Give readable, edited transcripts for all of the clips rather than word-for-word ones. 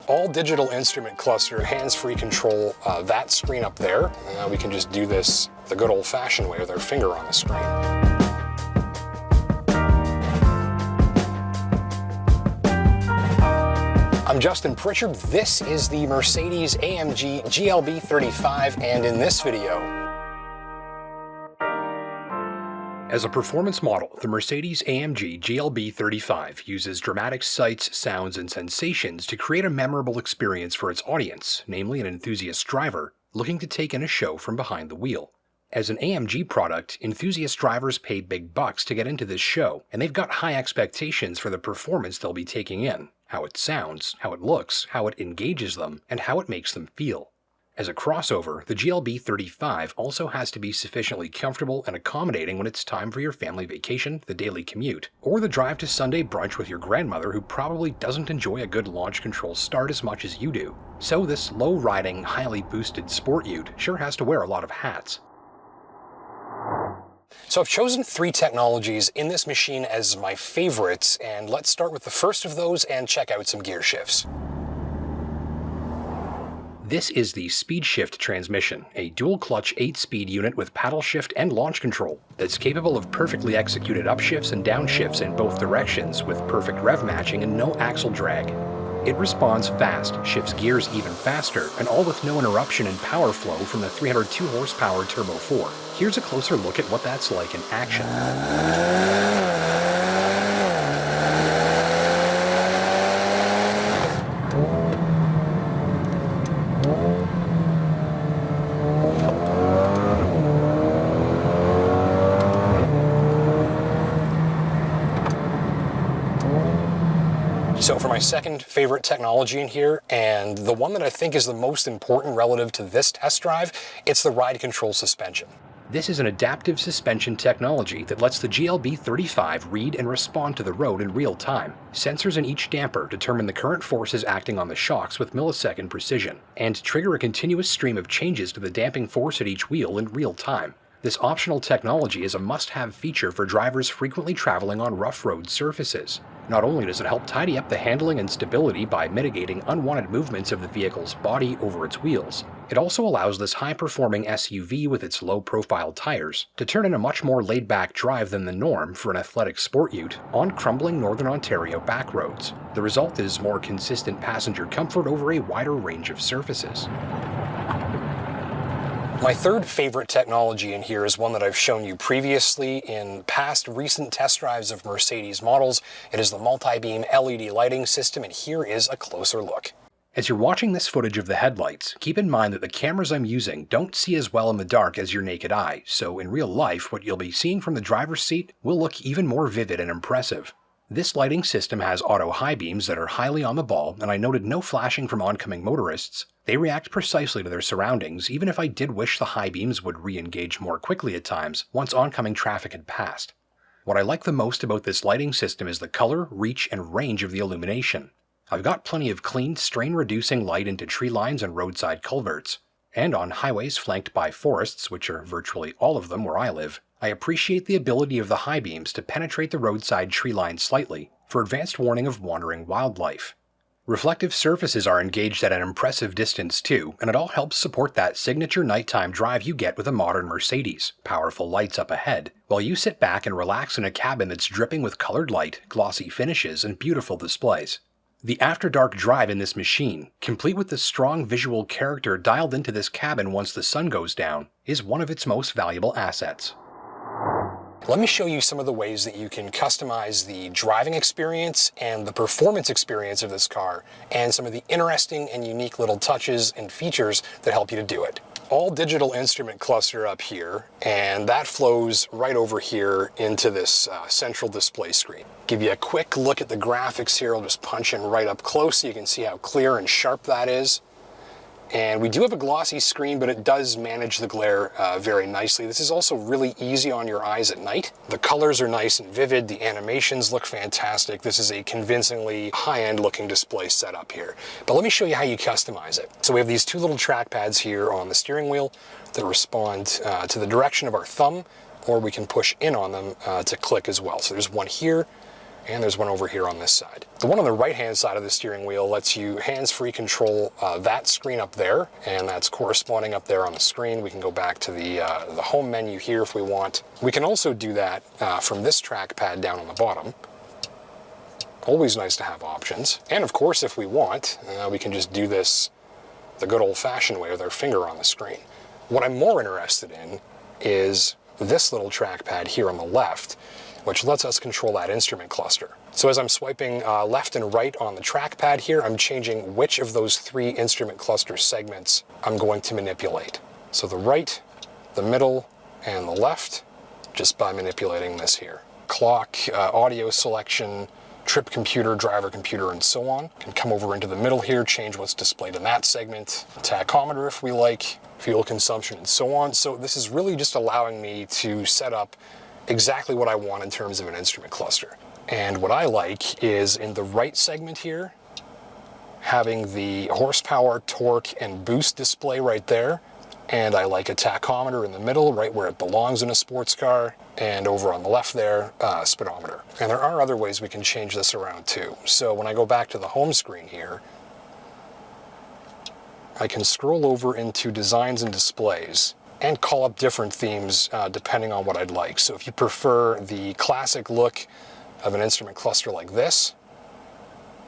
all digital instrument cluster, hands-free control that screen up there. And now we can just do this the good old-fashioned way with our finger on the screen. I'm Justin Pritchard. This is the Mercedes-AMG GLB 35, and in this video, as a performance model, the Mercedes-AMG GLB 35 uses dramatic sights, sounds, and sensations to create a memorable experience for its audience, namely an enthusiast driver looking to take in a show from behind the wheel. As an AMG product, enthusiast drivers pay big bucks to get into this show, and they've got high expectations for the performance they'll be taking in, how it sounds, how it looks, how it engages them, and how it makes them feel. As a crossover, the GLB 35 also has to be sufficiently comfortable and accommodating when it's time for your family vacation, the daily commute, or the drive to Sunday brunch with your grandmother who probably doesn't enjoy a good launch control start as much as you do. So this low-riding, highly boosted sport ute sure has to wear a lot of hats. So I've chosen 3 technologies in this machine as my favorites, and let's start with the first of those and check out some gear shifts. This is the Speedshift Transmission, a dual-clutch 8-speed unit with paddle shift and launch control that's capable of perfectly executed upshifts and downshifts in both directions with perfect rev matching and no axle drag. It responds fast, shifts gears even faster, and all with no interruption in power flow from the 302 horsepower Turbo 4. Here's a closer look at what that's like in action. So for my second favorite technology in here, and the one that I think is the most important relative to this test drive, it's the ride control suspension. This is an adaptive suspension technology that lets the GLB 35 read and respond to the road in real time. Sensors in each damper determine the current forces acting on the shocks with millisecond precision, and trigger a continuous stream of changes to the damping force at each wheel in real time. This optional technology is a must-have feature for drivers frequently traveling on rough road surfaces. Not only does it help tidy up the handling and stability by mitigating unwanted movements of the vehicle's body over its wheels, it also allows this high-performing SUV with its low-profile tires to turn in a much more laid-back drive than the norm for an athletic sport ute on crumbling Northern Ontario backroads. The result is more consistent passenger comfort over a wider range of surfaces. My third favorite technology in here is one that I've shown you previously in past recent test drives of Mercedes models. It is the multi-beam LED lighting system, and here is a closer look. As you're watching this footage of the headlights, keep in mind that the cameras I'm using don't see as well in the dark as your naked eye, so in real life what you'll be seeing from the driver's seat will look even more vivid and impressive. This lighting system has auto high beams that are highly on the ball, and I noted no flashing from oncoming motorists. They react precisely to their surroundings, even if I did wish the high beams would re-engage more quickly at times once oncoming traffic had passed. What I like the most about this lighting system is the color, reach, and range of the illumination. I've got plenty of clean, strain-reducing light into tree lines and roadside culverts, and on highways flanked by forests, which are virtually all of them where I live, I appreciate the ability of the high beams to penetrate the roadside tree line slightly for advanced warning of wandering wildlife. Reflective surfaces are engaged at an impressive distance too, and it all helps support that signature nighttime drive you get with a modern Mercedes, powerful lights up ahead, while you sit back and relax in a cabin that's dripping with colored light, glossy finishes, and beautiful displays. The after-dark drive in this machine, complete with the strong visual character dialed into this cabin once the sun goes down, is one of its most valuable assets. Let me show you some of the ways that you can customize the driving experience and the performance experience of this car, and some of the interesting and unique little touches and features that help you to do it. All digital instrument cluster up here, and that flows right over here into this central display screen. Give you a quick look at the graphics here. I'll just punch in right up close so you can see how clear and sharp that is. And we do have a glossy screen, but it does manage the glare very nicely. This is also really easy on your eyes at night. The colors are nice and vivid. The animations look fantastic. This is a convincingly high-end looking display setup here. But let me show you how you customize it. So we have these two little track pads here on the steering wheel that respond to the direction of our thumb, or we can push in on them to click as well. So there's one here, And there's one over here on this side. The one on the right-hand side of the steering wheel lets you hands-free control that screen up there, and that's corresponding up there on the screen. We can go back to the home menu here if we want. We can also do that from this trackpad down on the bottom. Always nice to have options. And of course, if we want, we can just do this the good old-fashioned way with our finger on the screen. What I'm more interested in is this little trackpad here on the left, which lets us control that instrument cluster. So as I'm swiping left and right on the trackpad here, I'm changing which of those 3 instrument cluster segments I'm going to manipulate. So the right, the middle, and the left, just by manipulating this here. Clock, audio selection, trip computer, driver computer, and so on. Can come over into the middle here, change what's displayed in that segment, tachometer if we like, fuel consumption, and so on. So this is really just allowing me to set up exactly what I want in terms of an instrument cluster. And what I like is in the right segment here, having the horsepower, torque, and boost display right there. And I like a tachometer in the middle, right where it belongs in a sports car. And over on the left there, speedometer. And there are other ways we can change this around too. So when I go back to the home screen here, I can scroll over into designs and displays and call up different themes depending on what I'd like. So if you prefer the classic look of an instrument cluster like this,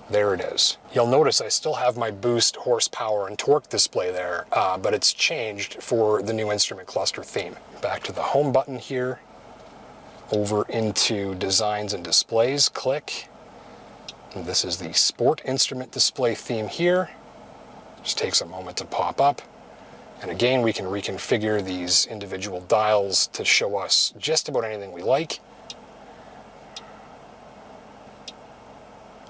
there it is. You'll notice I still have my boost, horsepower, and torque display there, but it's changed for the new instrument cluster theme. Back to the home button here, over into designs and displays, click. And this is the sport instrument display theme here. Just takes a moment to pop up. And again, we can reconfigure these individual dials to show us just about anything we like.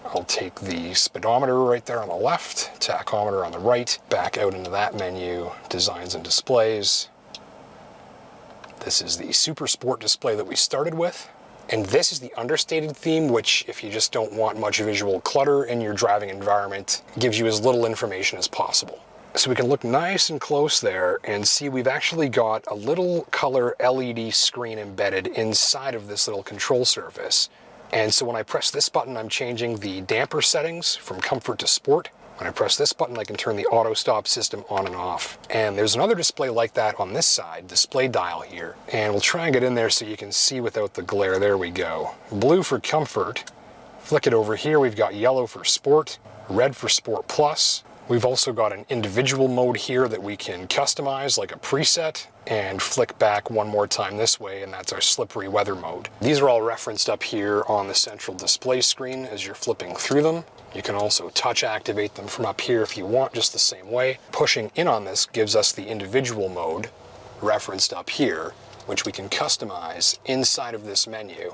I'll take the speedometer right there on the left, tachometer on the right, back out into that menu, designs and displays. This is the Super Sport display that we started with. And this is the understated theme, which, if you just don't want much visual clutter in your driving environment, gives you as little information as possible. So we can look nice and close there and see we've actually got a little color LED screen embedded inside of this little control surface. And so when I press this button, I'm changing the damper settings from comfort to sport. When I press this button, I can turn the auto stop system on and off. And there's another display like that on this side, display dial here. And we'll try and get in there so you can see without the glare. There we go. Blue for comfort. Flick it over here. We've got yellow for sport, red for sport plus. We've also got an individual mode here that we can customize like a preset, and flick back one more time this way, and that's our slippery weather mode. These are all referenced up here on the central display screen as you're flipping through them. You can also touch activate them from up here if you want, just the same way. Pushing in on this gives us the individual mode referenced up here, which we can customize inside of this menu.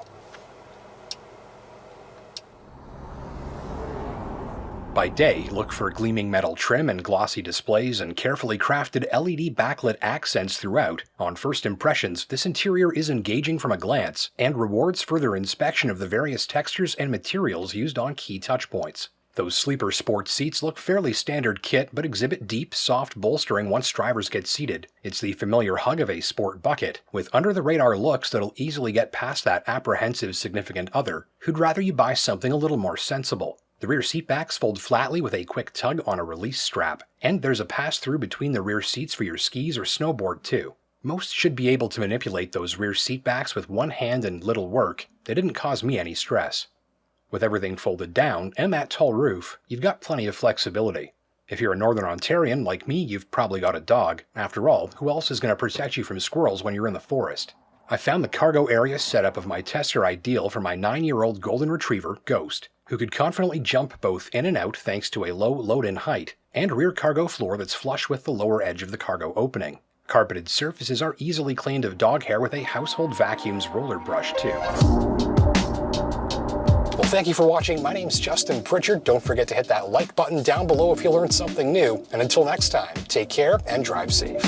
By day, look for gleaming metal trim and glossy displays and carefully crafted LED backlit accents throughout. On first impressions, this interior is engaging from a glance and rewards further inspection of the various textures and materials used on key touchpoints. Those sleeper sport seats look fairly standard kit, but exhibit deep, soft bolstering once drivers get seated. It's the familiar hug of a sport bucket, with under-the-radar looks that'll easily get past that apprehensive significant other who'd rather you buy something a little more sensible. The rear seatbacks fold flatly with a quick tug on a release strap, and there's a pass-through between the rear seats for your skis or snowboard too. Most should be able to manipulate those rear seatbacks with one hand and little work. They didn't cause me any stress. With everything folded down and that tall roof, you've got plenty of flexibility. If you're a Northern Ontarian like me, you've probably got a dog. After all, who else is going to protect you from squirrels when you're in the forest? I found the cargo area setup of my tester ideal for my 9-year-old golden retriever, Ghost, who could confidently jump both in and out thanks to a low load-in height, and rear cargo floor that's flush with the lower edge of the cargo opening. Carpeted surfaces are easily cleaned of dog hair with a household vacuum's roller brush too. Well, thank you for watching. My name's Justin Pritchard. Don't forget to hit that like button down below if you learned something new. And until next time, take care and drive safe.